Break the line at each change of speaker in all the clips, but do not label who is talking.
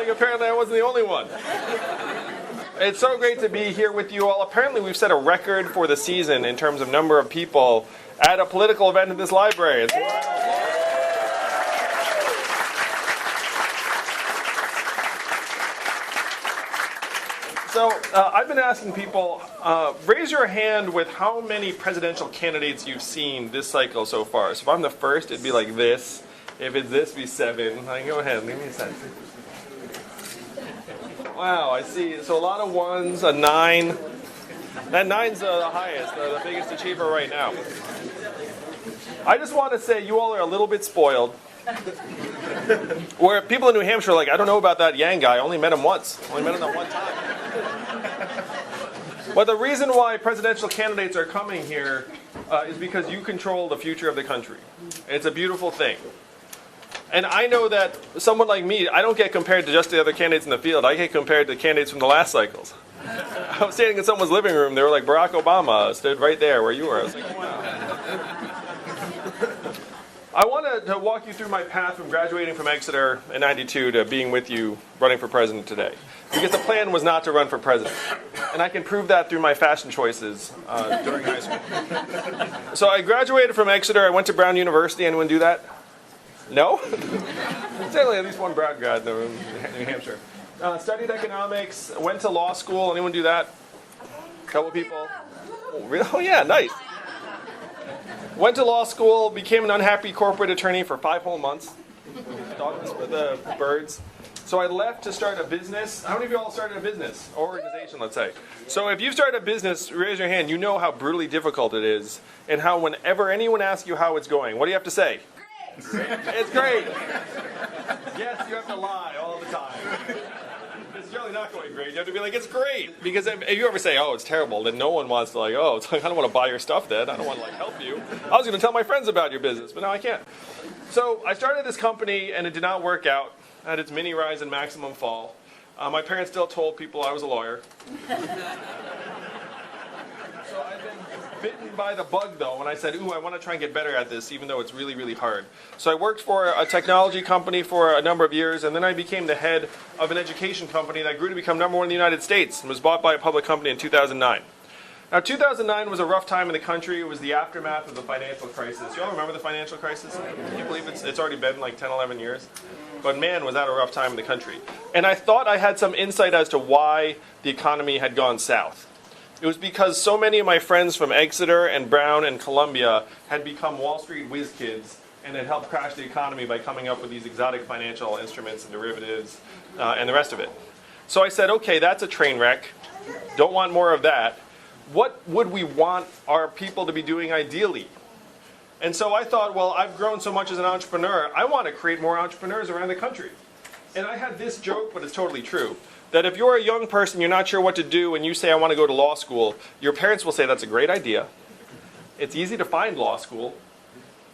like apparently I wasn't the only one. It's so great to be here with you all. Apparently we've set a record for the season in terms of number of people at a political event in this library. So I've been asking people, raise your hand with how many presidential candidates you've seen this cycle so far. So if I'm the first, it'd be like this. If it's this, it'd be 7. Go ahead, give me a sense. Wow, I see. So a lot of 1s, a 9. That 9's the highest, the biggest achiever right now. I just want to say you all are a little bit spoiled. Where people in New Hampshire are like, I don't know about that Yang guy. I only met him once. Only met him that one time. But the reason why presidential candidates are coming here is because you control the future of the country. It's a beautiful thing. And I know that someone like me, I don't get compared to just the other candidates in the field. I get compared to candidates from the last cycles. I was standing in someone's living room. They were like, Barack Obama stood right there where you were. I was like, wow. I wanted to walk you through my path from graduating from Exeter in '92 to being with you running for president today. Because the plan was not to run for president. And I can prove that through my fashion choices during high school. So I graduated from Exeter. I went to Brown University. Anyone do that? No? Certainly at least one Brown grad though in New Hampshire. Studied economics, went to law school. Anyone do that? A couple people? Oh, really? Oh yeah, nice. Went to law school, became an unhappy corporate attorney for 5 whole months. Dogs for the birds. So I left to start a business. How many of you all started a business? Or organization, let's say. So if you've started a business, raise your hand. You know how brutally difficult it is. And how whenever anyone asks you how it's going, what do you have to say? Great. It's great. Yes, you have to lie all the time. It's generally not going great. You have to be like, it's great. Because if you ever say, oh, it's terrible, then no one wants to like, oh, it's like, I don't want to buy your stuff then. I don't want to like help you. I was going to tell my friends about your business, but now I can't. So I started this company and it did not work out. It had its mini rise and maximum fall. My parents still told people I was a lawyer. So I've been bitten by the bug though when I said, ooh, I want to try and get better at this even though it's really, really hard. So I worked for a technology company for a number of years and then I became the head of an education company that grew to become #1 in the United States and was bought by a public company in 2009. Now 2009 was a rough time in the country. It was the aftermath of the financial crisis. You all remember the financial crisis? Can you believe it's already been like 10, 11 years? But man, was that a rough time in the country. And I thought I had some insight as to why the economy had gone south. It was because so many of my friends from Exeter and Brown and Columbia had become Wall Street whiz kids and had helped crash the economy by coming up with these exotic financial instruments and derivatives and the rest of it. So I said, okay, that's a train wreck. Don't want more of that. What would we want our people to be doing ideally? And so I thought, well, I've grown so much as an entrepreneur, I want to create more entrepreneurs around the country. And I had this joke, but it's totally true, that if you're a young person, you're not sure what to do, and you say, I want to go to law school, your parents will say, that's a great idea. It's easy to find law school,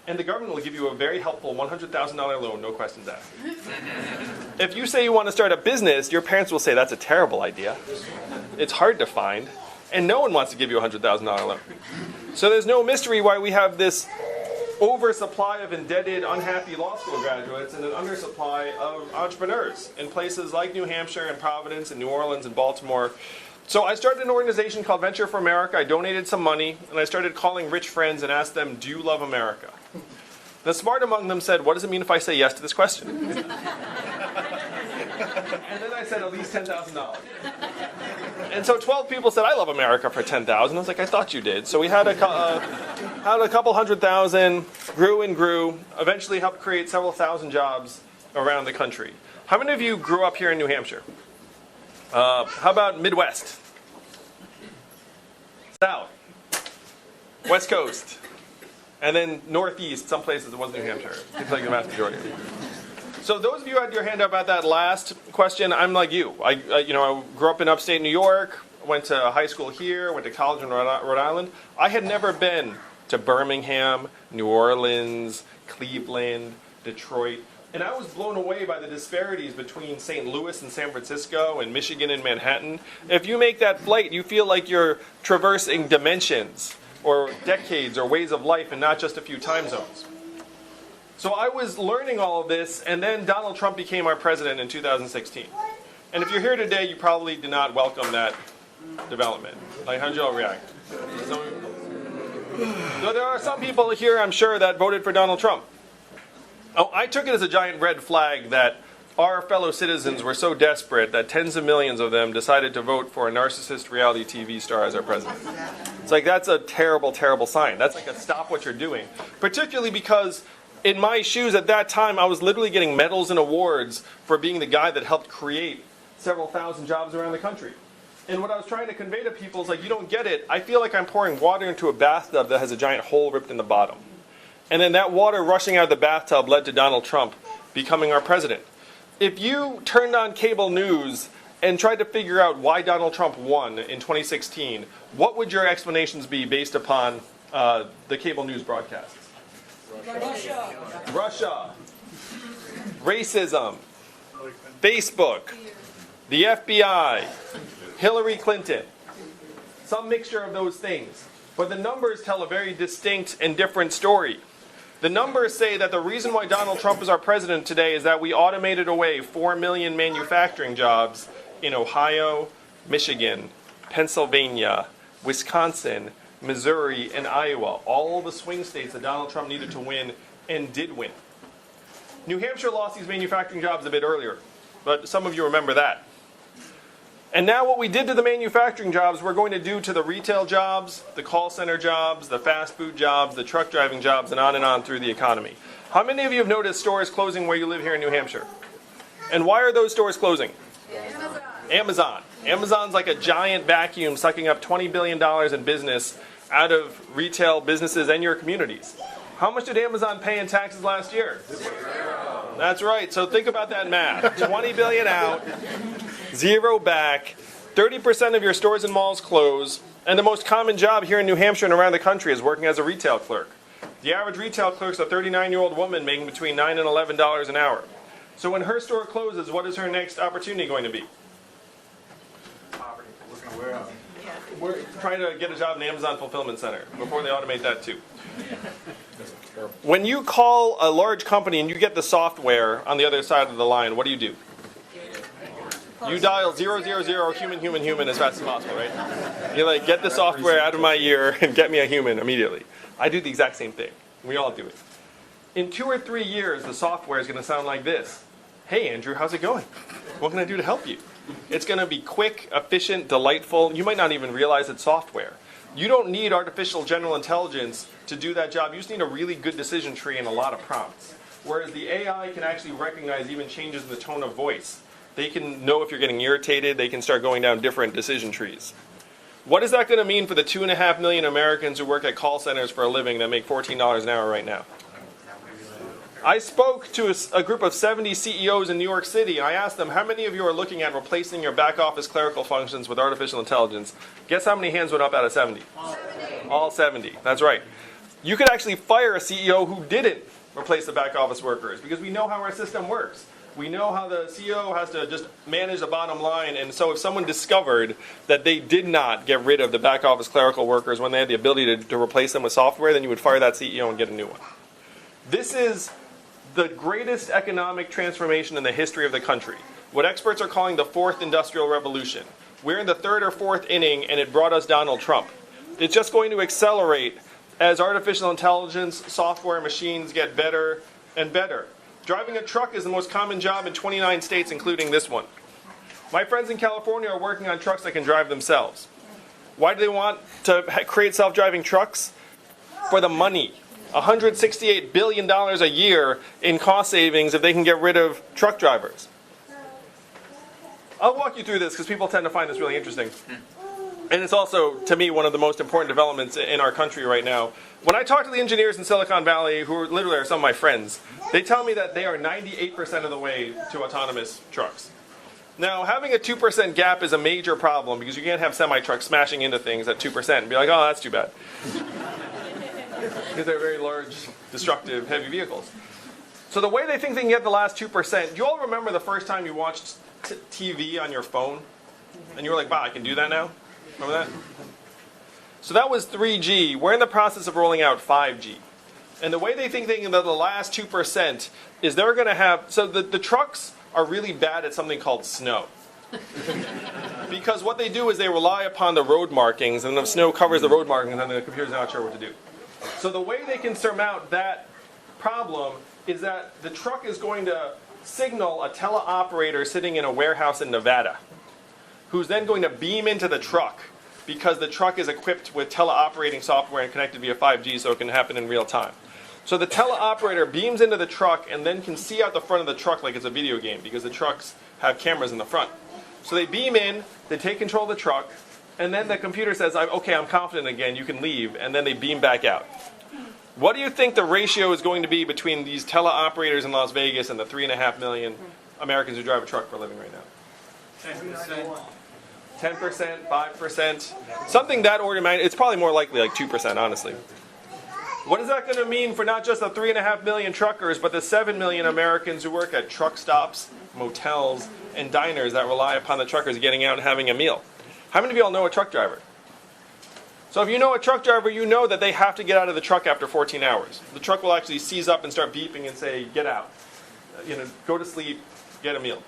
and the government will give you a very helpful $100,000 loan, no questions asked. If you say you want to start a business, your parents will say, that's a terrible idea. It's hard to find, and no one wants to give you a $100,000 loan. So there's no mystery why we have this oversupply of indebted, unhappy law school graduates and an undersupply of entrepreneurs in places like New Hampshire and Providence and New Orleans and Baltimore. So I started an organization called Venture for America. I donated some money, and I started calling rich friends and asked them, do you love America? The smart among them said, what does it mean if I say yes to this question? And then I said, at least $10,000. And so 12 people said, I love America for $10,000. I was like, I thought you did. So we had a couple 100,000, grew and grew, eventually helped create several thousand jobs around the country. How many of you grew up here in New Hampshire? How about Midwest? South? West Coast? And then Northeast, some places it wasn't New Hampshire. Seems like the vast majority. So those of you who had your hand up at that last question, I'm like you. I grew up in upstate New York, went to high school here, went to college in Rhode Island. I had never been to Birmingham, New Orleans, Cleveland, Detroit. And I was blown away by the disparities between St. Louis and San Francisco and Michigan and Manhattan. If you make that flight, you feel like you're traversing dimensions or decades or ways of life and not just a few time zones. So I was learning all of this, and then Donald Trump became our president in 2016. And if you're here today, you probably did not welcome that development. Like, how did you all react? So there are some people here, I'm sure, that voted for Donald Trump. Oh, I took it as a giant red flag that our fellow citizens were so desperate that tens of millions of them decided to vote for a narcissist reality TV star as our president. It's like, that's a terrible, terrible sign. That's like a stop what you're doing. Particularly because in my shoes at that time, I was literally getting medals and awards for being the guy that helped create several thousand jobs around the country. And what I was trying to convey to people is like, you don't get it. I feel like I'm pouring water into a bathtub that has a giant hole ripped in the bottom. And then that water rushing out of the bathtub led to Donald Trump becoming our president. If you turned on cable news and tried to figure out why Donald Trump won in 2016, what would your explanations be based upon the cable news broadcasts? Russia. Racism. Facebook. The FBI. Hillary Clinton. Some mixture of those things. But the numbers tell a very distinct and different story. The numbers say that the reason why Donald Trump is our president today is that we automated away 4 million manufacturing jobs in Ohio, Michigan, Pennsylvania, Wisconsin, Missouri, and Iowa. All the swing states that Donald Trump needed to win and did win. New Hampshire lost these manufacturing jobs a bit earlier, but some of you remember that. And now what we did to the manufacturing jobs, we're going to do to the retail jobs, the call center jobs, the fast food jobs, the truck driving jobs, and on through the economy. How many of you have noticed stores closing where you live here in New Hampshire? And why are those stores closing? Amazon. Amazon's like a giant vacuum sucking up $20 billion in business out of retail businesses and your communities. How much did Amazon pay in taxes last year? 0. That's right. So think about that math. 20 billion out. 0 back, 30% of your stores and malls close, and the most common job here in New Hampshire and around the country is working as a retail clerk. The average retail clerk is a 39-year-old woman making between $9 and $11 an hour. So when her store closes, what is her next opportunity going to be? Poverty. Working a warehouse. We're trying to get a job in the Amazon Fulfillment Center before they automate that too. When you call a large company and you get the software on the other side of the line, what do? You dial 000 human as fast as possible, right? You're like, get the software out of my ear and get me a human immediately. I do the exact same thing. We all do it. In 2 or 3 years, the software is going to sound like this. Hey, Andrew, how's it going? What can I do to help you? It's going to be quick, efficient, delightful. You might not even realize it's software. You don't need artificial general intelligence to do that job. You just need a really good decision tree and a lot of prompts. Whereas the AI can actually recognize even changes in the tone of voice. They can know if you're getting irritated. They can start going down different decision trees. What is that going to mean for the 2.5 million Americans who work at call centers for a living that make $14 an hour right now? I spoke to a group of 70 CEOs in New York City, and I asked them, how many of you are looking at replacing your back office clerical functions with artificial intelligence? Guess how many hands went up out of 70? All 70. That's right. You could actually fire a CEO who didn't replace the back office workers, because we know how our system works. We know how the CEO has to just manage the bottom line, and so if someone discovered that they did not get rid of the back office clerical workers when they had the ability to replace them with software, then you would fire that CEO and get a new one. This is the greatest economic transformation in the history of the country. What experts are calling the 4th industrial revolution. We're in the 3rd or 4th inning, and it brought us Donald Trump. It's just going to accelerate as artificial intelligence, software, machines get better and better. Driving a truck is the most common job in 29 states, including this one. My friends in California are working on trucks that can drive themselves. Why do they want to create self-driving trucks? For the money. $168 billion a year in cost savings if they can get rid of truck drivers. I'll walk you through this because people tend to find this really interesting. And it's also, to me, one of the most important developments in our country right now. When I talk to the engineers in Silicon Valley, who literally are some of my friends, they tell me that they are 98% of the way to autonomous trucks. Now, having a 2% gap is a major problem because you can't have semi-trucks smashing into things at 2% and be like, oh, that's too bad. Because they're very large, destructive, heavy vehicles. So the way they think they can get the last 2%, do you all remember the first time you watched TV on your phone? And you were like, wow, I can do that now? Remember that? So that was 3G. We're in the process of rolling out 5G. And the way they think the last 2% is they're going to have, so the trucks are really bad at something called snow. Because what they do is they rely upon the road markings, and the snow covers the road markings, and the computer's not sure what to do. So the way they can surmount that problem is that the truck is going to signal a teleoperator sitting in a warehouse in Nevada, who's then going to beam into the truck, because the truck is equipped with teleoperating software and connected via 5G, so it can happen in real time. So the teleoperator beams into the truck and then can see out the front of the truck like it's a video game, because the trucks have cameras in the front. So they beam in, they take control of the truck, and then the computer says, okay, I'm confident again, you can leave, and then they beam back out. What do you think the ratio is going to be between these teleoperators in Las Vegas and the 3.5 million Americans who drive a truck for a living right now?
10%.
10%, 5%, something that order of magnitude. It's probably more likely like 2%, honestly. What is that going to mean for not just the 3.5 million truckers, but the 7 million Americans who work at truck stops, motels, and diners that rely upon the truckers getting out and having a meal? How many of you all know a truck driver? So if you know a truck driver, you know that they have to get out of the truck after 14 hours. The truck will actually seize up and start beeping and say, get out. Go to sleep, get a meal.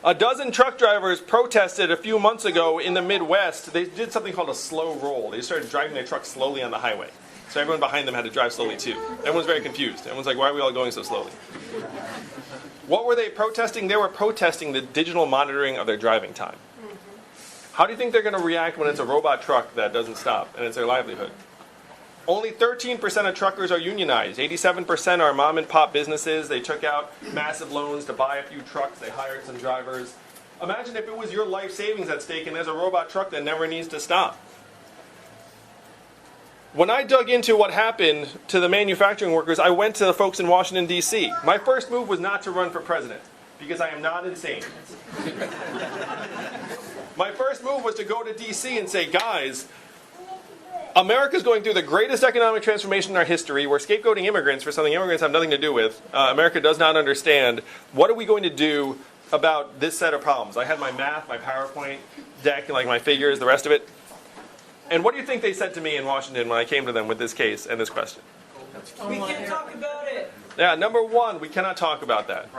A dozen truck drivers protested a few months ago in the Midwest. They did something called a slow roll. They started driving their truck slowly on the highway. So everyone behind them had to drive slowly too. Everyone's very confused. Everyone's like, why are we all going so slowly? What were they protesting? They were protesting the digital monitoring of their driving time. How do you think they're going to react when it's a robot truck that doesn't stop and it's their livelihood? Only 13% of truckers are unionized. 87% are mom and pop businesses. They took out massive loans to buy a few trucks. They hired some drivers. Imagine if it was your life savings at stake and there's a robot truck that never needs to stop. When I dug into what happened to the manufacturing workers, I went to the folks in Washington, D.C. My first move was not to run for president, because I am not insane. My first move was to go to D.C. and say, guys, America's going through the greatest economic transformation in our history. We're scapegoating immigrants for something immigrants have nothing to do with. America does not understand. What are we going to do about this set of problems? I had my math, my PowerPoint deck, like my figures, the rest of it. And what do you think they said to me in Washington when I came to them with this case and this question?
We can talk about it.
Yeah, number one, we cannot talk about that.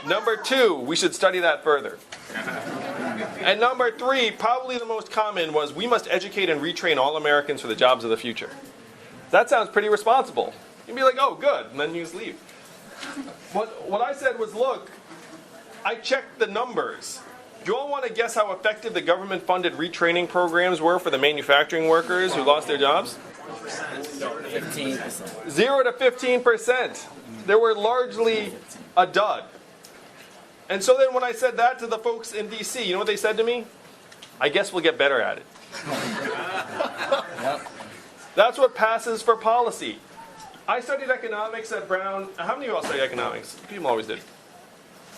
Number two, we should study that further. And number three, probably the most common, was we must educate and retrain all Americans for the jobs of the future. That sounds pretty responsible. You'd be like, oh, good, and then you just leave. What I said was, look, I checked the numbers. Do you all want to guess how effective the government-funded retraining programs were for the manufacturing workers who lost their jobs?
15%.
0 to 15%. They were largely a dud. And so then when I said that to the folks in D.C., you know what they said to me? I guess we'll get better at it.
Yep.
That's what passes for policy. I studied economics at Brown. How many of you all studied economics? People always did.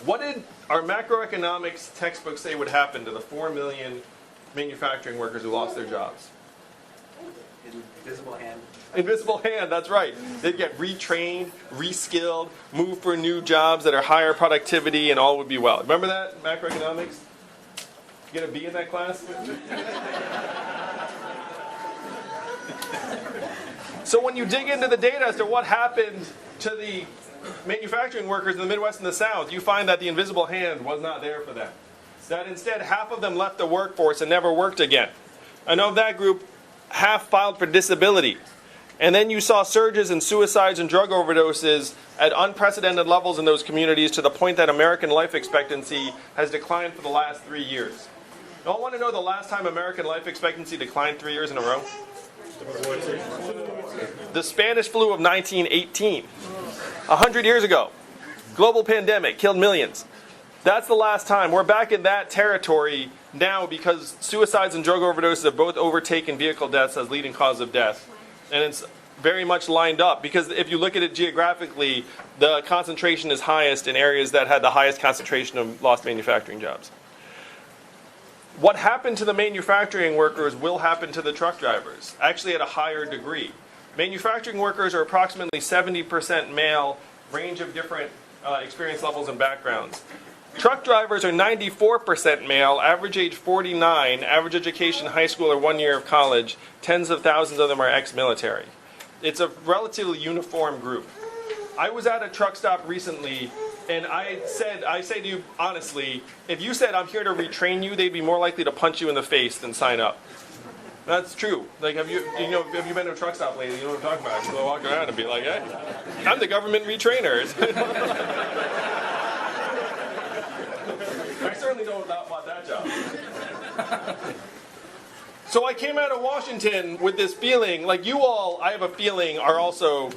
What did our macroeconomics textbook say would happen to the 4 million manufacturing workers who lost their jobs?
Invisible hand.
Invisible hand, that's right. They'd get retrained, reskilled, move for new jobs that are higher productivity, and all would be well. Remember that, macroeconomics? You get a B in that class? So when you dig into the data as to what happened to the manufacturing workers in the Midwest and the South, you find that the invisible hand was not there for them. That instead, half of them left the workforce and never worked again. And of that group, half filed for disability. And then you saw surges in suicides and drug overdoses at unprecedented levels in those communities, to the point that American life expectancy has declined for the last 3 years. You all want to know the last time American life expectancy declined 3 years in a row? The Spanish flu of 1918. 100 years ago. Global pandemic, killed millions. That's the last time. We're back in that territory now, because suicides and drug overdoses have both overtaken vehicle deaths as leading cause of death. And it's very much lined up, because if you look at it geographically, the concentration is highest in areas that had the highest concentration of lost manufacturing jobs. What happened to the manufacturing workers will happen to the truck drivers, actually at a higher degree. Manufacturing workers are approximately 70% male, range of different experience levels and backgrounds. Truck drivers are 94% male, average age 49, average education high school or 1 year of college. Tens of thousands of them are ex-military. It's a relatively uniform group. I was at a truck stop recently, and I say to you honestly, if you said I'm here to retrain you, they'd be more likely to punch you in the face than sign up. That's true. Like, have you been to a truck stop lately? You know what I'm talking about? You walk around and be like, hey, I'm the government retrainer. I certainly don't want that job. So I came out of Washington with this feeling, like you all, I have a feeling, are also,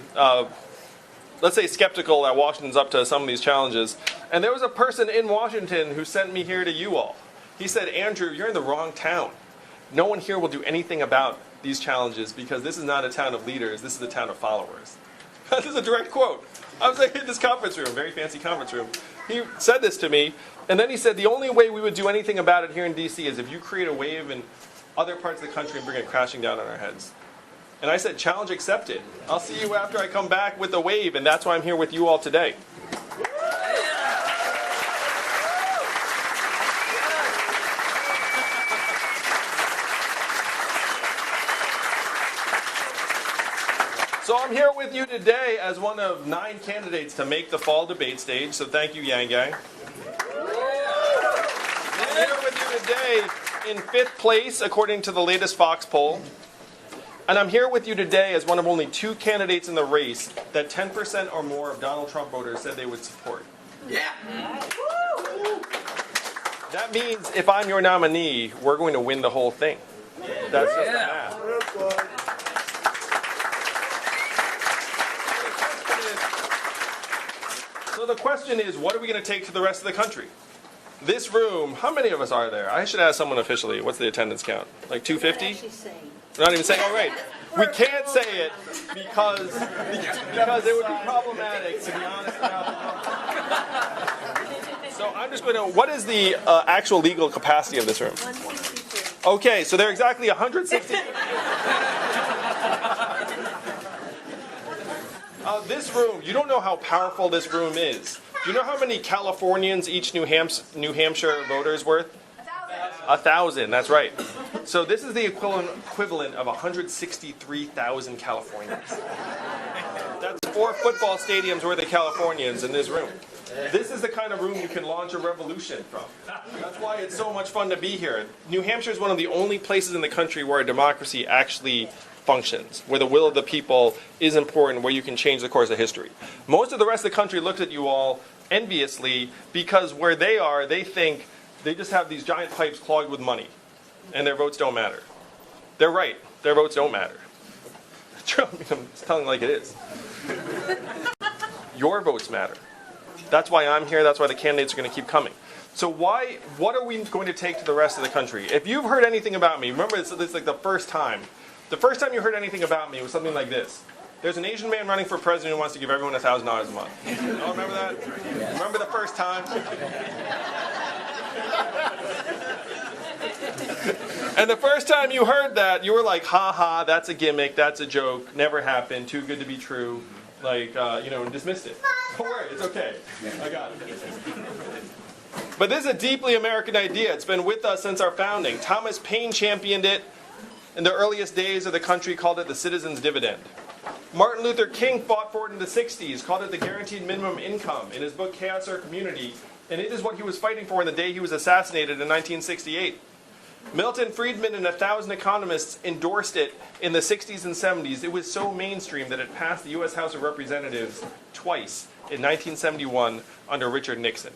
let's say, skeptical that Washington's up to some of these challenges. And there was a person in Washington who sent me here to you all. He said, Andrew, you're in the wrong town. No one here will do anything about these challenges because this is not a town of leaders, this is a town of followers. This is a direct quote. I was like in this conference room, very fancy conference room. He said this to me, and then he said the only way we would do anything about it here in DC is if you create a wave in other parts of the country and bring it crashing down on our heads. And I said, challenge accepted. I'll see you after I come back with the wave, and that's why I'm here with you all today. So I'm here with you today as one of 9 candidates to make the fall debate stage, so thank you, Yang Gang. I'm here with you today in 5th place, according to the latest Fox poll. And I'm here with you today as one of only 2 candidates in the race that 10% or more of Donald Trump voters said they would support.
Yeah.
That means if I'm your nominee, we're going to win the whole thing. That's just the math. So the question is, what are we going to take to the rest of the country? This room, how many of us are there? I should ask someone officially. What's the attendance count? Like 250? We're not even saying, all right. We can't say it because it would be problematic, to be honest about the So I'm just going to, what is the actual legal capacity of this room?
162.
Okay, so there are exactly 160. This room, you don't know how powerful this room is. Do you know how many Californians each New Hampshire voter is worth? 1,000, that's right. So this is the equivalent of 163,000 Californians. That's 4 football stadiums worth of Californians in this room. This is the kind of room you can launch a revolution from. That's why it's so much fun to be here. New Hampshire is one of the only places in the country where a democracy actually functions, where the will of the people is important, where you can change the course of history. Most of the rest of the country looks at you all enviously because where they are, they think they just have these giant pipes clogged with money and their votes don't matter. They're right. Their votes don't matter. True. I'm just telling like it is. Your votes matter. That's why I'm here. That's why the candidates are going to keep coming. So what are we going to take to the rest of the country? If you've heard anything about me, remember this is like the first time you heard anything about me was something like this. There's an Asian man running for president who wants to give everyone $1,000 a month. Y'all remember that? Remember the first time? And the first time you heard that, you were like, ha ha, that's a gimmick, that's a joke, never happened, too good to be true, and dismissed it. Don't worry, it's okay. I got it. But this is a deeply American idea. It's been with us since our founding. Thomas Paine championed it. In the earliest days of the country, called it the citizen's dividend. Martin Luther King fought for it in the 60s, called it the guaranteed minimum income in his book Chaos or Community, and it is what he was fighting for in the day he was assassinated in 1968. Milton Friedman and 1,000 economists endorsed it in the 60s and 70s. It was so mainstream that it passed the U.S. House of Representatives twice in 1971 under Richard Nixon.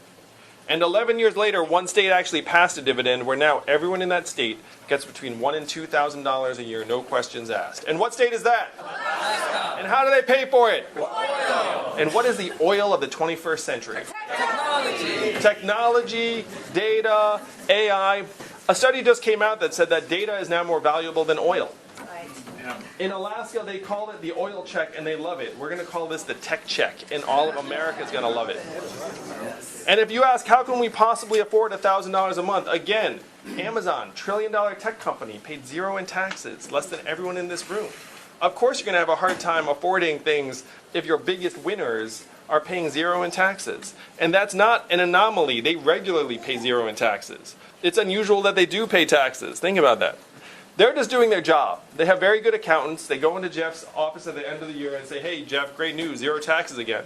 And 11 years later, one state actually passed a dividend where now everyone in that state gets between $1,000 and $2,000 a year, no questions asked. And what state is that? And how do they pay for it? Oil. And what is the oil of the 21st century? Technology, data, AI. A study just came out that said that data is now more valuable than oil. In Alaska, they call it the oil check, and they love it. We're going to call this the tech check, and all of America is going to love it. And if you ask, how can we possibly afford $1,000 a month? Again, Amazon, trillion-dollar tech company, paid 0 in taxes, less than everyone in this room. Of course you're going to have a hard time affording things if your biggest winners are paying 0 in taxes. And that's not an anomaly. They regularly pay 0 in taxes. It's unusual that they do pay taxes. Think about that. They're just doing their job. They have very good accountants. They go into Jeff's office at the end of the year and say, hey, Jeff, great news, 0 taxes again.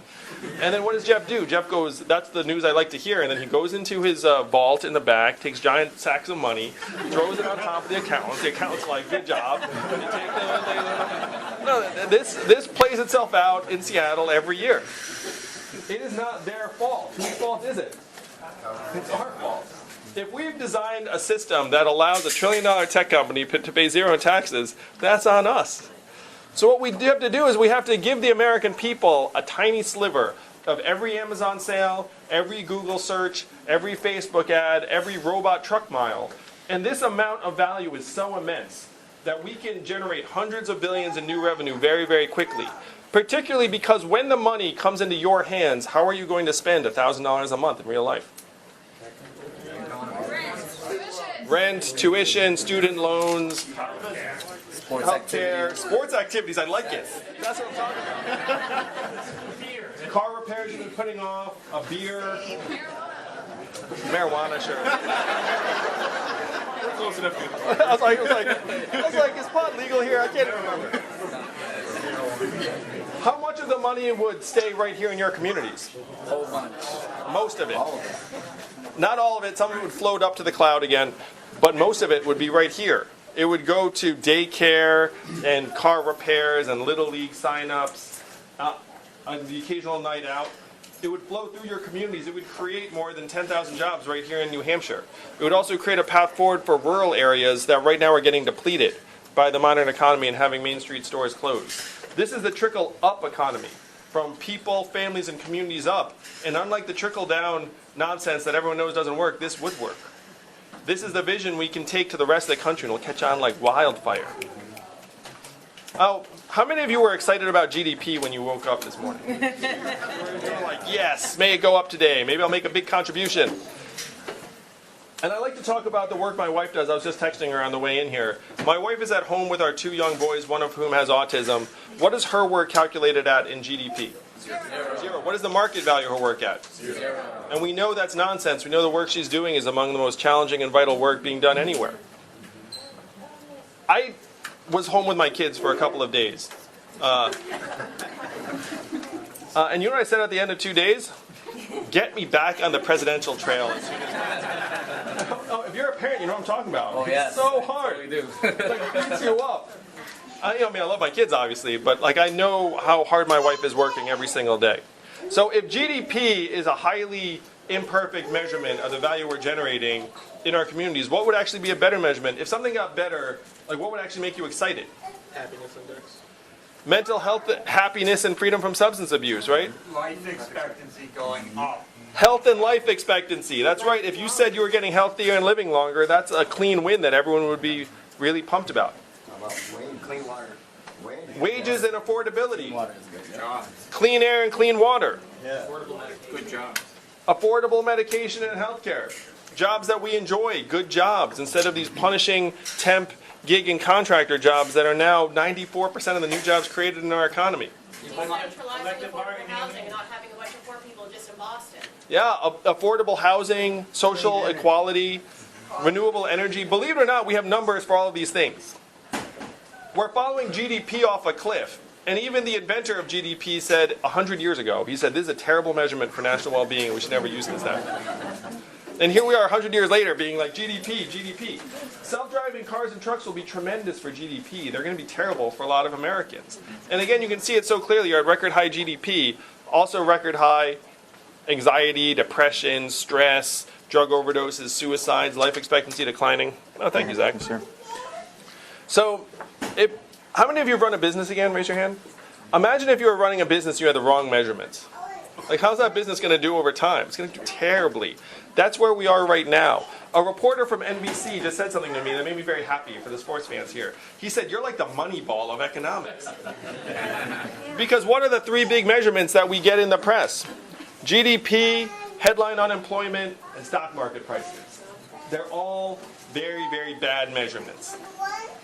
And then what does Jeff do? Jeff goes, that's the news I like to hear. And then he goes into his vault in the back, takes giant sacks of money, throws it on top of the accountants. The accountant's like, good job. This plays itself out in Seattle every year. It is not their fault. Whose fault is it? It's our fault. If we've designed a system that allows a $1 trillion tech company to pay 0 in taxes, that's on us. So what we have to do is we have to give the American people a tiny sliver of every Amazon sale, every Google search, every Facebook ad, every robot truck mile. And this amount of value is so immense that we can generate hundreds of billions in new revenue very, very quickly. Particularly because when the money comes into your hands, how are you going to spend $1,000 a month in real life? Rent, tuition, student loans, healthcare, sports activities. I like it. That's what I'm talking about. Car repairs you've been putting off, a beer. Marijuana, sure. We're close enough. I was like, is pot legal here? I can't remember. How much of the money would stay right here in your communities?
A whole bunch.
Most of it.
All of it.
Not all of it. Some of it would float up to the cloud again, but most of it would be right here. It would go to daycare and car repairs and Little League signups, on the occasional night out. It would flow through your communities. It would create more than 10,000 jobs right here in New Hampshire. It would also create a path forward for rural areas that right now are getting depleted by the modern economy and having Main Street stores closed. This is the trickle-up economy, from people, families, and communities up. And unlike the trickle-down nonsense that everyone knows doesn't work, this would work. This is the vision we can take to the rest of the country, and it'll catch on like wildfire. Oh, how many of you were excited about GDP when you woke up this morning? You were like, yes, may it go up today. Maybe I'll make a big contribution. And I like to talk about the work my wife does. I was just texting her on the way in here. My wife is at home with our 2 young boys, one of whom has autism. What is her work calculated at in GDP? Zero. What is the market value of her work at? 0. And we know that's nonsense. We know the work she's doing is among the most challenging and vital work being done anywhere. I was home with my kids for a couple of days. And you know what I said at the end of 2 days? Get me back on the presidential trail as soon as possible. Oh, if you're a parent, you know what I'm talking about.
Oh, yes.
It's so hard.
We do.
It beats you up. I love my kids, obviously, but I know how hard my wife is working every single day. So if GDP is a highly imperfect measurement of the value we're generating in our communities, what would actually be a better measurement? If something got better, what would actually make you excited?
Happiness index.
Mental health, happiness, and freedom from substance abuse, right?
Life expectancy going up.
Health and life expectancy. That's right. If you said you were getting healthier and living longer, that's a clean win that everyone would be really pumped about.
How about clean water?
Wages and affordability.
Water is good.
Jobs.
Clean air and clean water.
Good jobs.
Affordable medication and healthcare. Jobs that we enjoy. Good jobs. Instead of these punishing temp, gig, and contractor jobs that are now 94% of the new jobs created in our economy.
Decentralizing affordable housing and not having a bunch of poor people just in Boston.
Yeah, affordable housing, social equality, renewable energy. Believe it or not, we have numbers for all of these things. We're following GDP off a cliff. And even the inventor of GDP said 100 years ago, he said, this is a terrible measurement for national well-being and we should never use this now. And here we are 100 years later being like, GDP, GDP. Self-driving cars and trucks will be tremendous for GDP. They're going to be terrible for a lot of Americans. And again, you can see it so clearly. You're at record high GDP, also record high anxiety, depression, stress, drug overdoses, suicides, life expectancy declining. Oh, thank you, Zach.
Sure.
So, how many of you have run a business again? Raise your hand. Imagine if you were running a business and you had the wrong measurements. How's that business going to do over time? It's going to do terribly. That's where we are right now. A reporter from NBC just said something to me that made me very happy for the sports fans here. He said, you're like the Moneyball of economics. Because what are the 3 big measurements that we get in the press? GDP, headline unemployment, and stock market prices. They're all very, very bad measurements.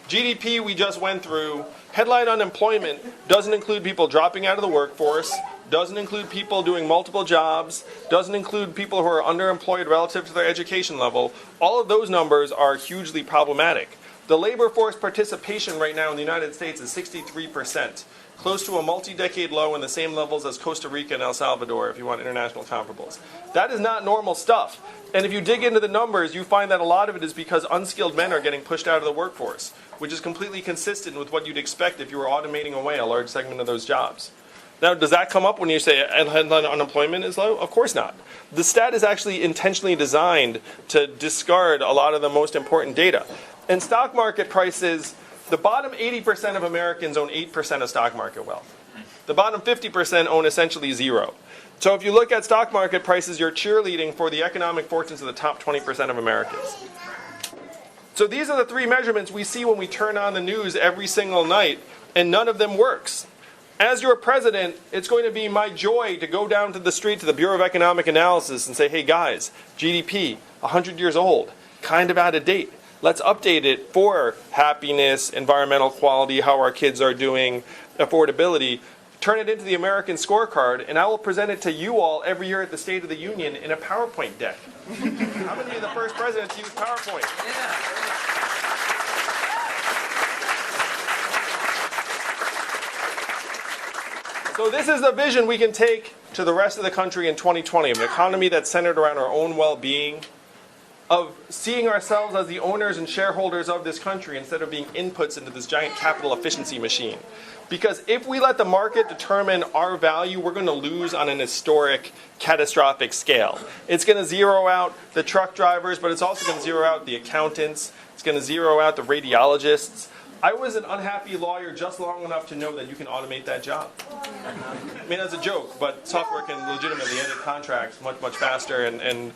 GDP we just went through. Headline unemployment doesn't include people dropping out of the workforce, doesn't include people doing multiple jobs, doesn't include people who are underemployed relative to their education level. All of those numbers are hugely problematic. The labor force participation right now in the United States is 63%, close to a multi-decade low and the same levels as Costa Rica and El Salvador, if you want international comparables. That is not normal stuff. And if you dig into the numbers, you find that a lot of it is because unskilled men are getting pushed out of the workforce, which is completely consistent with what you'd expect if you were automating away a large segment of those jobs. Now, does that come up when you say unemployment is low? Of course not. The stat is actually intentionally designed to discard a lot of the most important data. In stock market prices, the bottom 80% of Americans own 8% of stock market wealth. The bottom 50% own essentially zero. So if you look at stock market prices, you're cheerleading for the economic fortunes of the top 20% of Americans. So these are the three measurements we see when we turn on the news every single night, and none of them works. As your president, it's going to be my joy to go down to the street to the Bureau of Economic Analysis and say, hey guys, GDP, 100 years old, kind of out of date. Let's update it for happiness, environmental quality, how our kids are doing, affordability. Turn it into the American scorecard, and I will present it to you all every year at the State of the Union in a PowerPoint deck. How many of the first presidents used PowerPoint? So this is the vision we can take to the rest of the country in 2020, an economy that's centered around our own well-being, of seeing ourselves as the owners and shareholders of this country instead of being inputs into this giant capital efficiency machine. Because if we let the market determine our value, we're going to lose on an historic, catastrophic scale. It's going to zero out the truck drivers, but it's also going to zero out the accountants. It's going to zero out the radiologists. I was an unhappy lawyer just long enough to know that you can automate that job. I mean, as a joke, but software can legitimately edit contracts much, much faster and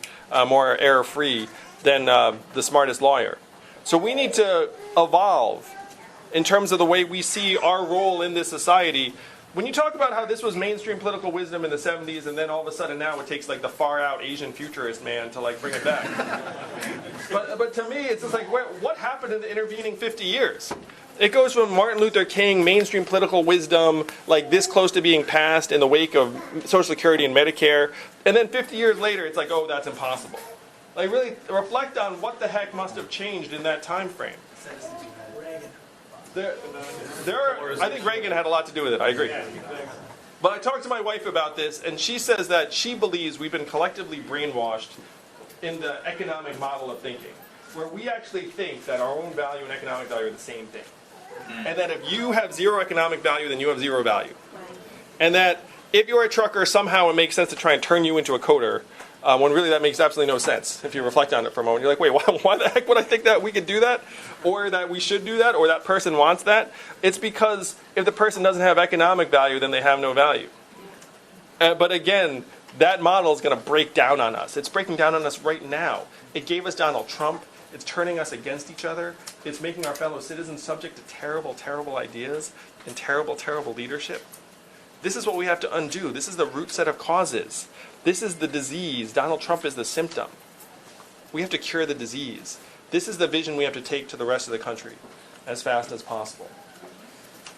more error-free than the smartest lawyer. So we need to evolve in terms of the way we see our role in this society. When you talk about how this was mainstream political wisdom in the 70s, and then all of a sudden now it takes like the far-out Asian futurist man to like bring it back. But to me, it's just like, what happened in the intervening 50 years? It goes from Martin Luther King, mainstream political wisdom, like this close to being passed in the wake of Social Security and Medicare, and then 50 years later, it's like, oh, that's impossible. Like, really reflect on what the heck must have changed in that time frame. I think Reagan had a lot to do with it, I agree. But I talked to my wife about this, and she says that she believes we've been collectively brainwashed in the economic model of thinking, where we actually think that our own value and economic value are the same thing. And that if you have zero economic value, then you have zero value. And that if you're a trucker, somehow it makes sense to try and turn you into a coder, when really that makes absolutely no sense. If you reflect on it for a moment, you're like, wait, why the heck would I think that we could do that? Or that we should do that? Or that person wants that? It's because if the person doesn't have economic value, then they have no value. But again, that model is going to break down on us. It's breaking down on us right now. It gave us Donald Trump. It's turning us against each other. It's making our fellow citizens subject to terrible, terrible ideas and terrible, terrible leadership. This is what we have to undo. This is the root set of causes. This is the disease. Donald Trump is the symptom. We have to cure the disease. This is the vision we have to take to the rest of the country as fast as possible.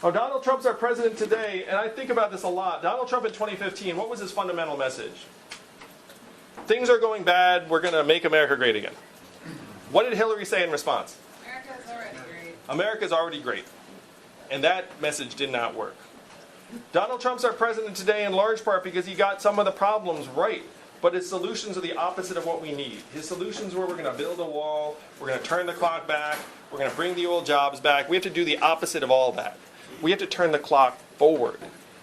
Oh, Donald Trump's our president today, and I think about this a lot. Donald Trump in 2015, what was his fundamental message? Things are going bad. We're going to make America great again. What did Hillary say in response?
America's already great.
America's already great. And that message did not work. Donald Trump's our president today in large part because he got some of the problems right. But his solutions are the opposite of what we need. His solutions were we're going to build a wall, we're going to turn the clock back, we're going to bring the old jobs back. We have to do the opposite of all that. We have to turn the clock forward.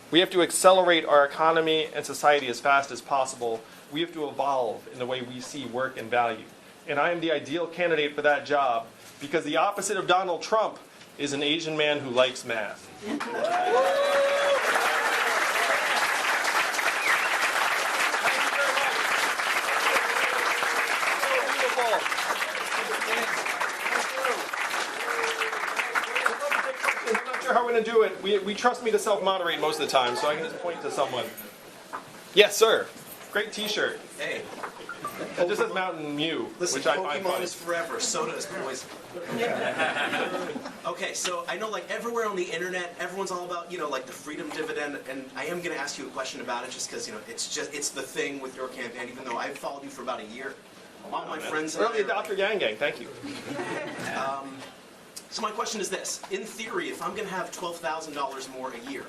We have to accelerate our economy and society as fast as possible. We have to evolve in the way we see work and value. And I am the ideal candidate for that job because the opposite of Donald Trump is an Asian man who likes math. I'm not sure how we're going to do it. We trust me to self-moderate most of the time, so I can just point to someone. Yes, sir. Great T-shirt.
Hey.
It just says Mountain Mew,
Listen,
which I find
Pokemon
funny.
is forever. Soda is poison. Okay, so I know like everywhere on the internet, everyone's all about, like the Freedom Dividend, and I am going to ask you a question about it just because, it's the thing with your campaign, even though I've followed you for about a year. All my friends...
Early adopter gang, thank you.
So my question is this. In theory, if I'm going to have $12,000 more a year,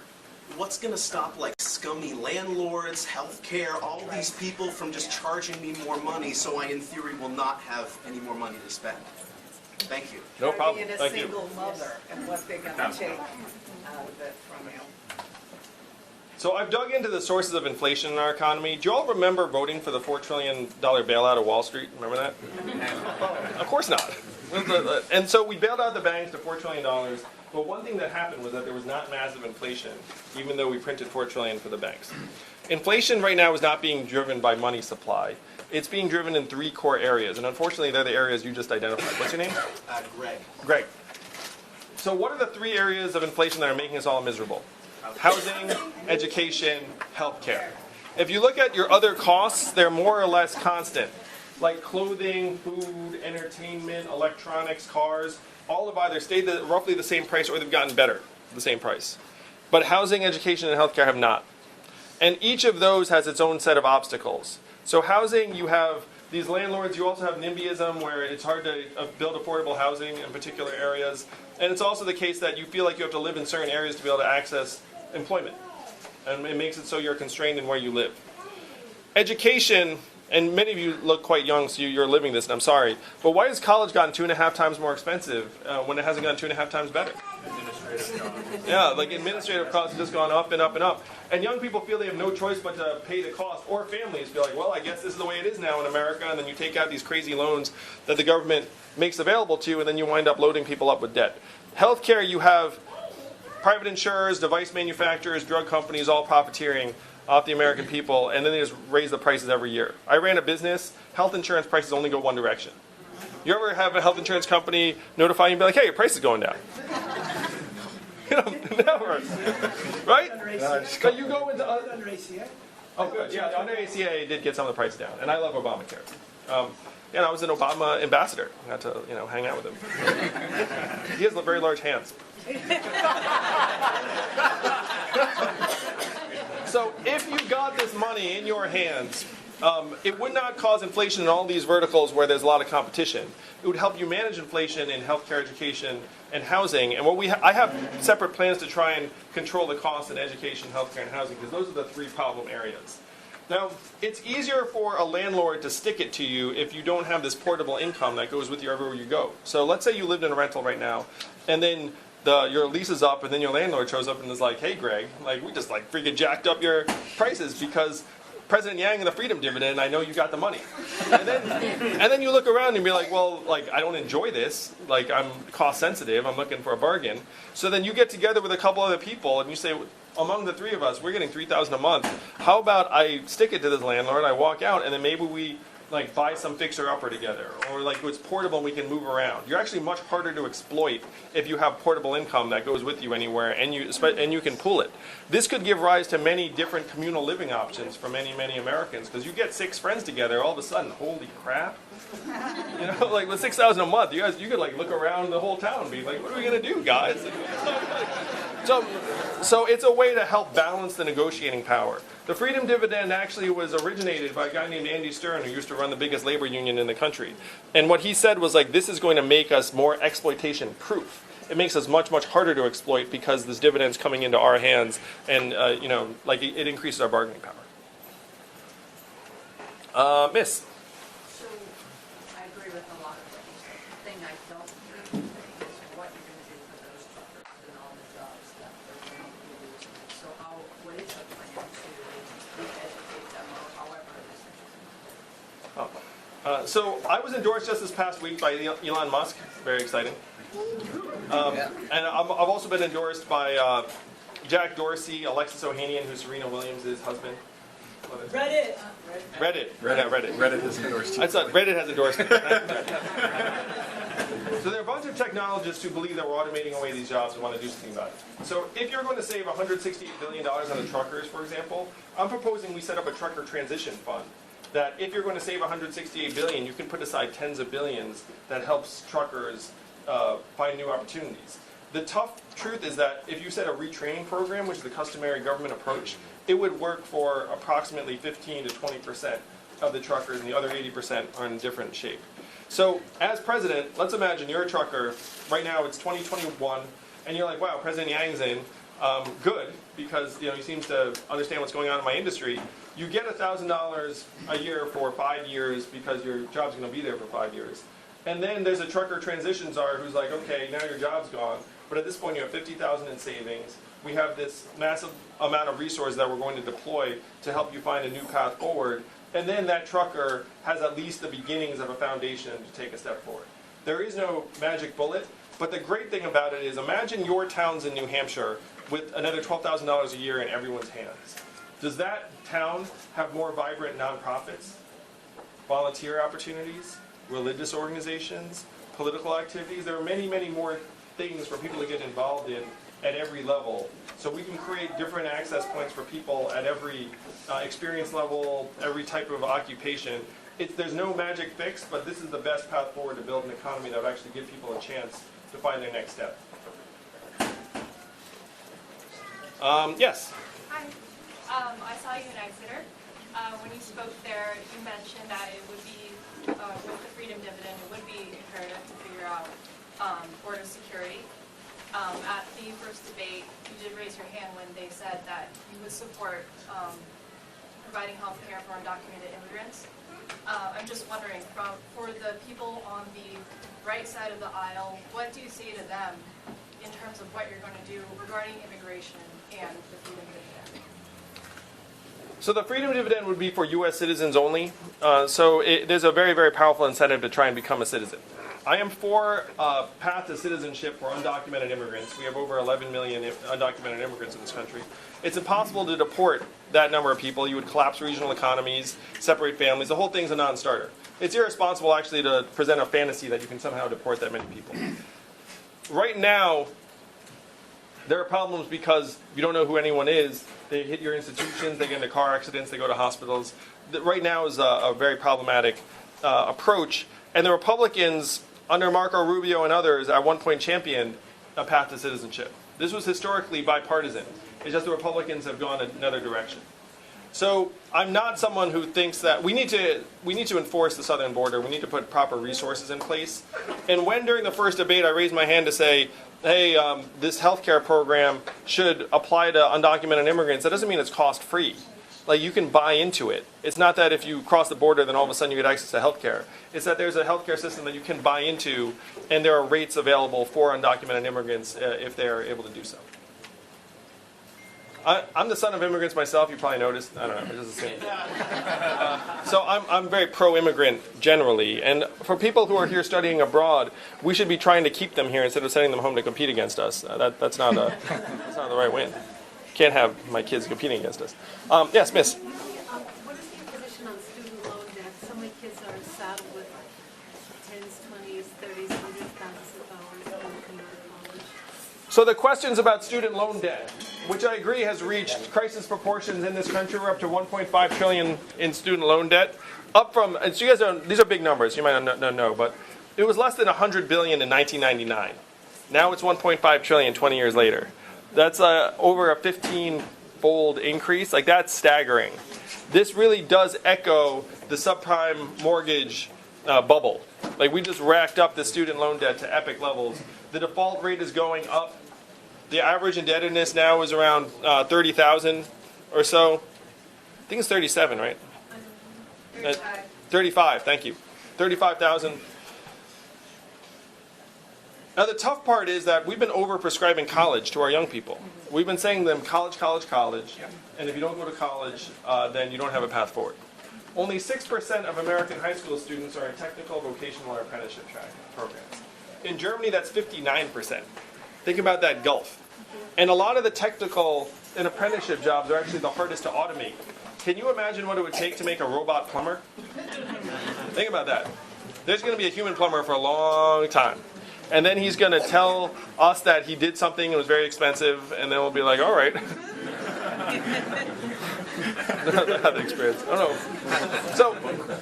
what's going to stop like scummy landlords, healthcare, all these people from just charging me more money so I, in theory, will not have any more money to spend? Thank you.
No problem.
Being a
Thank you.
single mother and what they're going to take out of it from you.
So I've dug into the sources of inflation in our economy. Do you all remember voting for the $4 trillion bailout of Wall Street? Remember that? Of course not. And so we bailed out the banks to $4 trillion. But one thing that happened was that there was not massive inflation, even though we printed $4 trillion for the banks. Inflation right now is not being driven by money supply. It's being driven in 3 core areas. And unfortunately, they're the areas you just identified. What's your name?
Greg.
Greg. So what are the 3 areas of inflation that are making us all miserable? Housing, education, healthcare. If you look at your other costs, they're more or less constant. Like clothing, food, entertainment, electronics, cars, all have either stayed roughly the same price or they've gotten better, the same price. But housing, education, and healthcare have not. And each of those has its own set of obstacles. So housing, you have these landlords, you also have NIMBYism, where it's hard to build affordable housing in particular areas. And it's also the case that you feel like you have to live in certain areas to be able to access employment. And it makes it so you're constrained in where you live. Education, and many of you look quite young, so you're living this, and I'm sorry, but why has college gotten 2.5 times more expensive when it hasn't gotten 2.5 times better?
Administrative costs.
Yeah, like administrative costs have just gone up and up and up. And young people feel they have no choice but to pay the cost, or families feel like, well, I guess this is the way it is now in America, and then you take out these crazy loans that the government makes available to you, and then you wind up loading people up with debt. Healthcare, you have private insurers, device manufacturers, drug companies all profiteering off the American people, and then they just raise the prices every year. I ran a business. Health insurance prices only go one direction. You ever have a health insurance company notify you and be like, hey, your price is going down? You know, never. Right? So you go into
Under ACA?
oh, good. Yeah, under ACA, it did get some of the price down, and I love Obamacare. I was an Obama ambassador. I got to hang out with him. He has very large hands. So if you got this money in your hands, it would not cause inflation in all these verticals where there's a lot of competition. It would help you manage inflation in healthcare, education, and housing. And I have separate plans to try and control the costs in education, healthcare, and housing, because those are the 3 problem areas. Now, it's easier for a landlord to stick it to you if you don't have this portable income that goes with you everywhere you go. So let's say you lived in a rental right now, and then your lease is up, and then your landlord shows up and is like, hey, Greg, we just freaking jacked up your prices because President Yang and the Freedom Dividend, I know you got the money. And then you look around and be like, well, I don't enjoy this. I'm cost sensitive. I'm looking for a bargain. So then you get together with a couple other people and you say, among the 3 of us, we're getting $3,000 a month. How about I stick it to this landlord, I walk out, and then maybe we buy some fixer-upper together, or it's portable and we can move around. You're actually much harder to exploit if you have portable income that goes with you anywhere, and you can pull it. This could give rise to many different communal living options for many, many Americans, because you get 6 friends together, all of a sudden, holy crap. With $6,000 a month, you could look around the whole town and be like, what are we going to do, guys? So it's a way to help balance the negotiating power. The Freedom Dividend actually was originated by a guy named Andy Stern, who used to run the biggest labor union in the country. And what he said was this is going to make us more exploitation proof. It makes us much, much harder to exploit because this dividend's coming into our hands, and it increases our bargaining power. Miss.
So I agree with a lot of what you said. The thing I don't agree with is what you're going to do for those truckers and all the jobs that they're going to be losing. So what is the plan to re-educate them, or however this is?
So I was endorsed just this past week by Elon Musk. Very exciting. And I've also been endorsed by Jack Dorsey, Alexis Ohanian, who's Serena Williams' husband.
Reddit.
Reddit.
Reddit has endorsed you.
I thought Reddit has endorsed me. So there are a bunch of technologists who believe that we're automating away these jobs and want to do something about it. So if you're going to save $168 billion on the truckers, for example, I'm proposing we set up a trucker transition fund. That if you're going to save $168 billion, you can put aside tens of billions that helps truckers find new opportunities. The tough truth is that if you set a retraining program, which is the customary government approach, it would work for approximately 15 to 20% of the truckers, and the other 80% are in different shape. So as president, let's imagine you're a trucker. Right now it's 2021, and you're like, wow, President Yang's in. Good, because he seems to understand what's going on in my industry. You get $1,000 a year for 5 years because your job's going to be there for 5 years. And then there's a trucker transition czar who's like, okay, now your job's gone, but at this point you have $50,000 in savings. We have this massive amount of resources that we're going to deploy to help you find a new path forward. And then that trucker has at least the beginnings of a foundation to take a step forward. There is no magic bullet, but the great thing about it is imagine your town's in New Hampshire with another $12,000 a year in everyone's hands. Does that town have more vibrant nonprofits, volunteer opportunities, religious organizations, political activities? There are many, many more things for people to get involved in at every level. So we can create different access points for people at every experience level, every type of occupation. There's no magic fix, but this is the best path forward to build an economy that would actually give people a chance to find their next step. Yes?
Hi. I saw you in Exeter. When you spoke there, you mentioned that it would be, with the Freedom Dividend, it would be imperative to figure out border security. At the first debate, you did raise your hand when they said that you would support providing health care for undocumented immigrants. I'm just wondering, for the people on the right side of the aisle, what do you say to them in terms of what you're going to do regarding immigration and the Freedom Dividend?
So the Freedom Dividend would be for U.S. citizens only. There's a very, very powerful incentive to try and become a citizen. I am for a path to citizenship for undocumented immigrants. We have over 11 million undocumented immigrants in this country. It's impossible to deport that number of people. You would collapse regional economies, separate families. The whole thing's a non-starter. It's irresponsible, actually, to present a fantasy that you can somehow deport that many people. Right now, there are problems because you don't know who anyone is. They hit your institutions, they get into car accidents, they go to hospitals. Right now is a very problematic approach. And the Republicans, under Marco Rubio and others, at one point championed a path to citizenship. This was historically bipartisan. It's just the Republicans have gone another direction. So I'm not someone who thinks that we need to enforce the southern border. We need to put proper resources in place. And when during the first debate I raised my hand to say, hey, this healthcare program should apply to undocumented immigrants, that doesn't mean it's cost-free. Like, you can buy into it. It's not that if you cross the border, then all of a sudden you get access to healthcare. It's that there's a healthcare system that you can buy into, and there are rates available for undocumented immigrants if they are able to do so. I'm the son of immigrants myself. You probably noticed. I don't know. It's just the same. So I'm very pro-immigrant generally. And for people who are here studying abroad, we should be trying to keep them here instead of sending them home to compete against us. That's not the right way. Can't have my kids competing against us. Yes, Miss.
What is your position on student loan debt? So many kids are saddled with tens, 20s, 30s, hundreds, thousands of dollars when they come out of college.
So the questions about student loan debt, which I agree has reached crisis proportions in this country. We're up to 1.5 trillion in student loan debt. Up from, and so you guys these are big numbers, you might not know, but it was less than 100 billion in 1999. Now it's 1.5 trillion 20 years later. That's over a 15-fold increase. Like, that's staggering. This really does echo the subprime mortgage bubble. Like, we just racked up the student loan debt to epic levels. The default rate is going up. The average indebtedness now is around 30,000 or so. I think it's 37, right? 35, thank you. 35,000. Now, the tough part is that we've been overprescribing college to our young people. We've been saying to them, college, college, college, and if you don't go to college, then you don't have a path forward. Only 6% of American high school students are in technical, vocational, or apprenticeship programs. In Germany, that's 59%. Think about that gulf. And a lot of the technical and apprenticeship jobs are actually the hardest to automate. Can you imagine what it would take to make a robot plumber? Think about that. There's going to be a human plumber for a long time. And then he's going to tell us that he did something and was very expensive, and then we'll be like, all right. I don't have the experience. I don't know.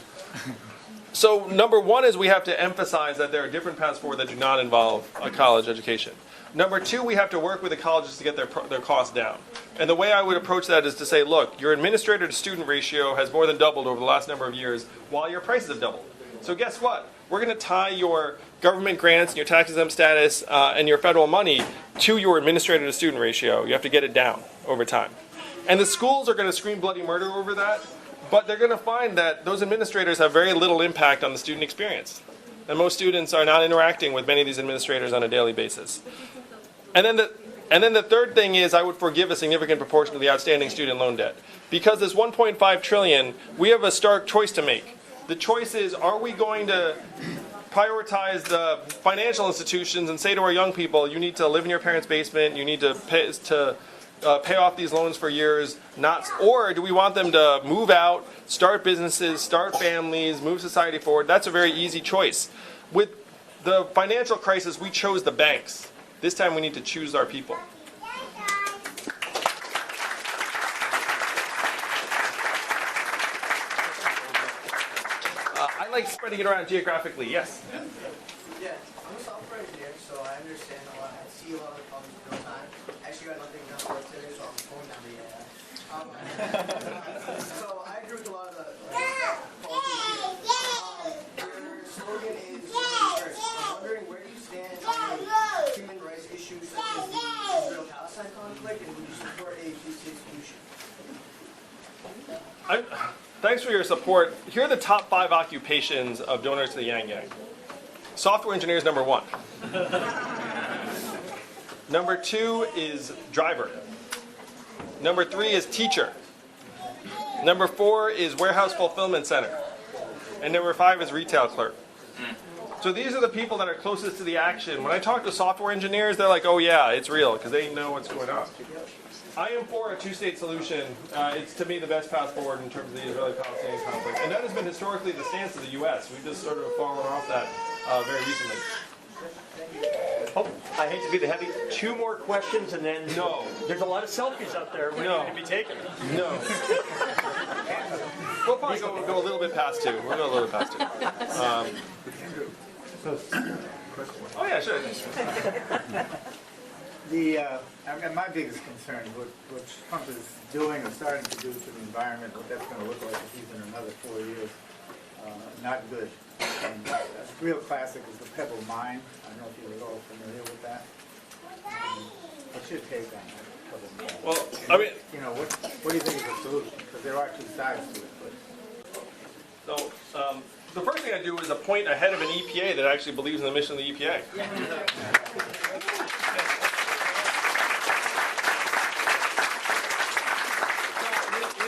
So number one is we have to emphasize that there are different paths forward that do not involve a college education. Number two, we have to work with the colleges to get their costs down. And the way I would approach that is to say, look, your administrator to student ratio has more than doubled over the last number of years, while your prices have doubled. So guess what? We're going to tie your government grants and your tax-exempt status and your federal money to your administrator to student ratio. You have to get it down over time. And the schools are going to scream bloody murder over that, but they're going to find that those administrators have very little impact on the student experience. And most students are not interacting with many of these administrators on a daily basis. And then the third thing is I would forgive a significant proportion of the outstanding student loan debt. Because this $1.5 trillion, we have a stark choice to make. The choice is, are we going to prioritize the financial institutions and say to our young people, you need to live in your parents' basement, you need to pay off these loans for years, or do we want them to move out, start businesses, start families, move society forward? That's a very easy choice. With the financial crisis, we chose the banks. This time we need to choose our people. I like spreading it around geographically. Yes?
Yeah, I'm a software engineer, so I understand a lot. I see a lot of the problems in real time. Actually, got nothing done for it today, so I'm going down the AI. So I agree with a lot of the policies here. Your slogan is first. I'm wondering where do you stand on human rights issues such as the Israel-Palestine conflict, and would you support a two-state solution?
Thanks for your support. Here are the top 5 occupations of donors to the Yang Gang. Software engineer is number 1. Number 2 is driver. Number 3 is teacher. Number 4 is warehouse fulfillment center. And number 5 is retail clerk. So these are the people that are closest to the action. When I talk to software engineers, they're like, oh yeah, it's real, because they know what's going on. I am for a two-state solution. It's, to me, the best path forward in terms of the Israeli-Palestinian conflict. And that has been historically the stance of the U.S. We've just sort of fallen off that very recently.
Oh, I hate to be the heavy. 2 more questions and then...
No.
There's a lot of selfies out there waiting to be taken.
No. We'll probably go a little bit past 2. We'll go a little bit past 2. Oh, yeah, sure.
My biggest concern, what Trump is doing or starting to do to the environment, what that's going to look like if he's in another 4 years, not good. And a real classic is the Pebble Mine. I don't know if you're at all familiar with that. What's your take on that Pebble Mine?
Well, I mean...
You know, what do you think is the solution? Because there are 2 sides to it. But.
So, the first thing I do is appoint a head of an EPA that actually believes in the mission of the EPA.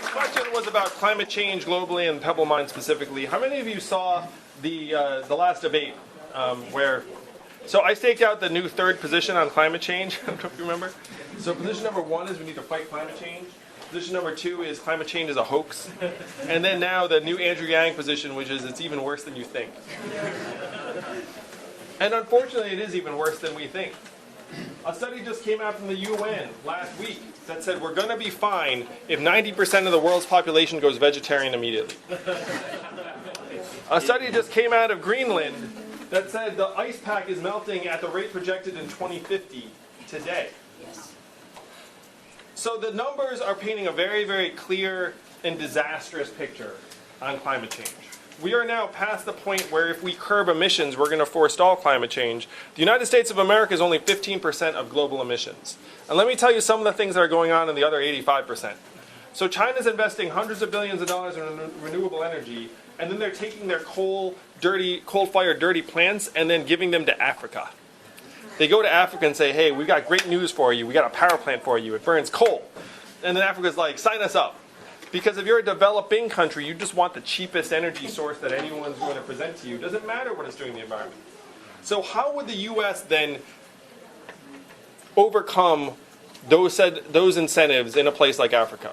The question was about climate change globally and Pebble Mine specifically. How many of you saw the last debate where... So I staked out the new 3rd position on climate change. I don't know if you remember. So position number 1 is we need to fight climate change. Position number 2 is climate change is a hoax. And then now the new Andrew Yang position, which is it's even worse than you think. And unfortunately, it is even worse than we think. A study just came out from the UN last week that said we're going to be fine if 90% of the world's population goes vegetarian immediately. A study just came out of Greenland that said the ice pack is melting at the rate projected in 2050 today. So the numbers are painting a very, very clear and disastrous picture on climate change. We are now past the point where if we curb emissions, we're going to forestall climate change. The United States of America is only 15% of global emissions. And let me tell you some of the things that are going on in the other 85%. So China's investing hundreds of billions of dollars in renewable energy, and then they're taking their coal-fired dirty plants and then giving them to Africa. They go to Africa and say, hey, we got great news for you. We got a power plant for you. It burns coal. And then Africa's like, sign us up. Because if you're a developing country, you just want the cheapest energy source that anyone's going to present to you. It doesn't matter what it's doing to the environment. So how would the U.S. then overcome those incentives in a place like Africa?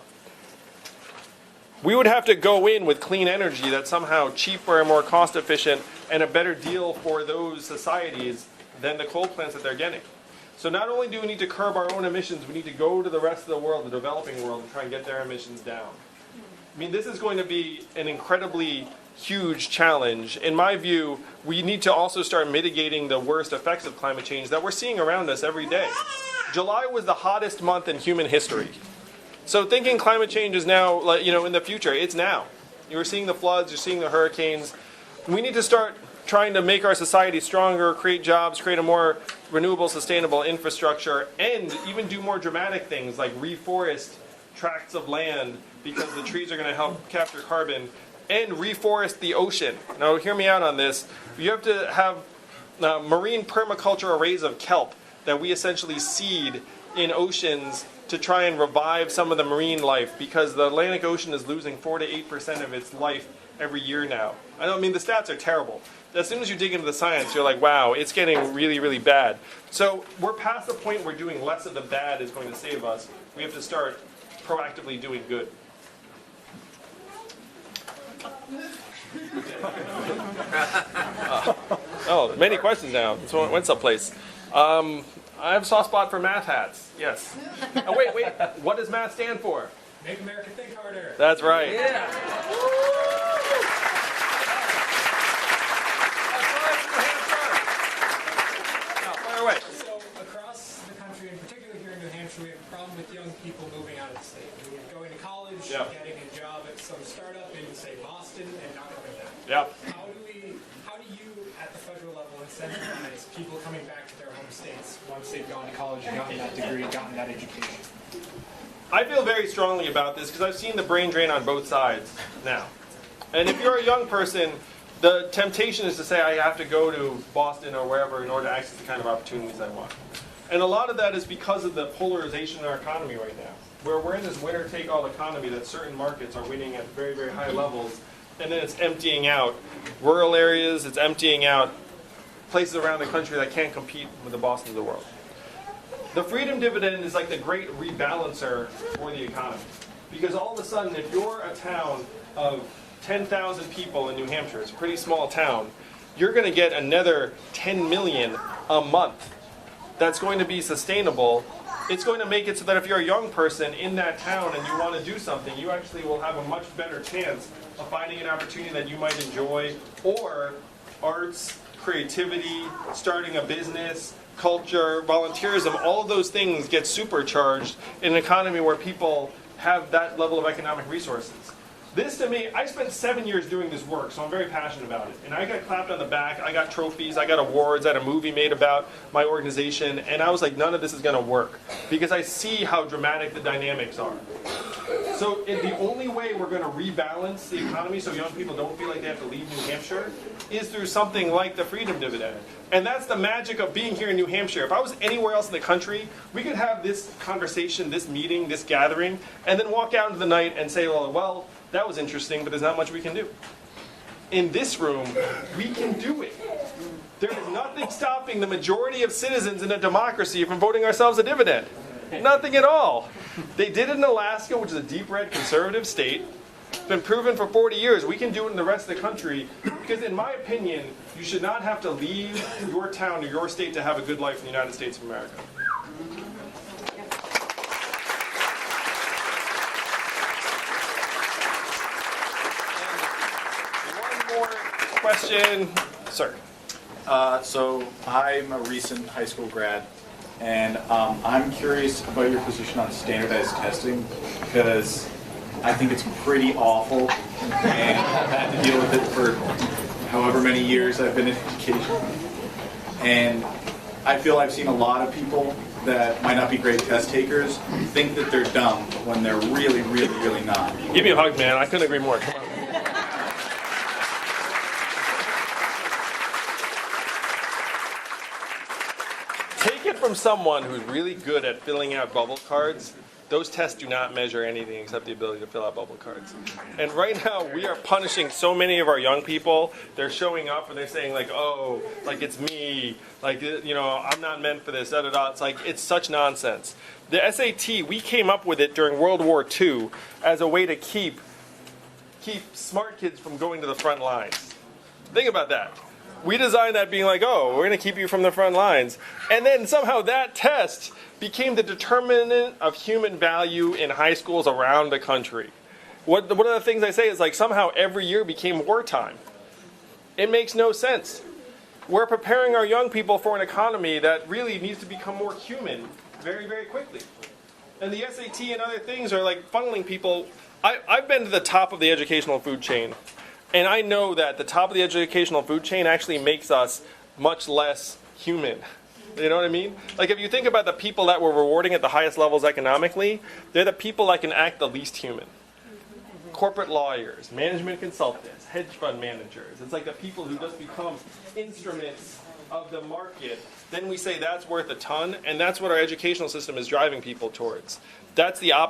We would have to go in with clean energy that's somehow cheaper and more cost efficient and a better deal for those societies than the coal plants that they're getting. So not only do we need to curb our own emissions, we need to go to the rest of the world, the developing world, and try and get their emissions down. I mean, this is going to be an incredibly huge challenge. In my view, we need to also start mitigating the worst effects of climate change that we're seeing around us every day. July was the hottest month in human history. So thinking climate change is now, like, in the future, it's now. You're seeing the floods, you're seeing the hurricanes. We need to start trying to make our society stronger, create jobs, create a more renewable, sustainable infrastructure, and even do more dramatic things like reforest tracts of land because the trees are going to help capture carbon, and reforest the ocean. Now, hear me out on this. You have to have marine permaculture arrays of kelp that we essentially seed in oceans to try and revive some of the marine life, because the Atlantic Ocean is losing 4 to 8% of its life every year now. I mean, the stats are terrible. As soon as you dig into the science, you're like, wow, it's getting really, really bad. So we're past the point where doing less of the bad is going to save us. We have to start proactively doing good. Oh, many questions now. This one went someplace. I have a soft spot for math hats. Yes. Oh, wait. What does math stand for?
Make America think harder.
That's right.
Yeah.
Fire away.
So across the country, in particular here in New Hampshire, we have a problem with young people moving out of the state. Going to college, getting a job at some startup in, say, Boston, and not coming back.
Yeah.
How do you, at the federal level, incentivize people coming back to their home states once they've gone to college and gotten that degree, gotten that education?
I feel very strongly about this because I've seen the brain drain on both sides now. And if you're a young person, the temptation is to say, I have to go to Boston or wherever in order to access the kind of opportunities I want. And a lot of that is because of the polarization in our economy right now, where we're in this winner-take-all economy that certain markets are winning at very, very high levels, and then it's emptying out rural areas, it's emptying out places around the country that can't compete with the Bostons of the world. The Freedom Dividend is like the great rebalancer for the economy. Because all of a sudden, if you're a town of 10,000 people in New Hampshire, it's a pretty small town, you're going to get another 10 million a month. That's going to be sustainable. It's going to make it so that if you're a young person in that town and you want to do something, you actually will have a much better chance of finding an opportunity that you might enjoy, or arts, creativity, starting a business, culture, volunteerism, all of those things get supercharged in an economy where people have that level of economic resources. This, to me, I spent 7 years doing this work, so I'm very passionate about it. And I got clapped on the back, I got trophies, I got awards, I had a movie made about my organization, and I was like, none of this is going to work, because I see how dramatic the dynamics are. So the only way we're going to rebalance the economy so young people don't feel like they have to leave New Hampshire is through something like the Freedom Dividend. And that's the magic of being here in New Hampshire. If I was anywhere else in the country, we could have this conversation, this meeting, this gathering, and then walk out into the night and say, well, that was interesting, but there's not much we can do. In this room, we can do it. There is nothing stopping the majority of citizens in a democracy from voting ourselves a dividend. Nothing at all. They did it in Alaska, which is a deep red conservative state. It's been proven for 40 years. We can do it in the rest of the country because, in my opinion, you should not have to leave your town or your state to have a good life in the United States of America. And one more question, sir.
So I'm a recent high school grad, and I'm curious about your position on standardized testing, because I think it's pretty awful, and I've had to deal with it for however many years I've been in education. And I feel I've seen a lot of people that might not be great test takers think that they're dumb when they're really, really, really not.
Give me a hug, man. I couldn't agree more. Come on. Take it from someone who's really good at filling out bubble cards. Those tests do not measure anything except the ability to fill out bubble cards. And right now, we are punishing so many of our young people. They're showing up and they're saying like, oh, like it's me, like, you know, I'm not meant for this, da da da. It's like, it's such nonsense. The SAT, we came up with it during World War II as a way to keep smart kids from going to the front lines. Think about that. We designed that being like, oh, we're going to keep you from the front lines. And then somehow that test became the determinant of human value in high schools around the country. one of the things I say is like somehow every year became wartime. It makes no sense. We're preparing our young people for an economy that really needs to become more human very, very quickly. And the SAT and other things are like funneling people. I've been to the top of the educational food chain, and I know that the top of the educational food chain actually makes us much less human. You know what I mean? Like if you think about the people that we're rewarding at the highest levels economically, they're the people that can act the least human. Corporate lawyers, management consultants, hedge fund managers. It's like the people who just become instruments of the market. Then we say that's worth a ton, and that's what our educational system is driving people towards. That's the opposite.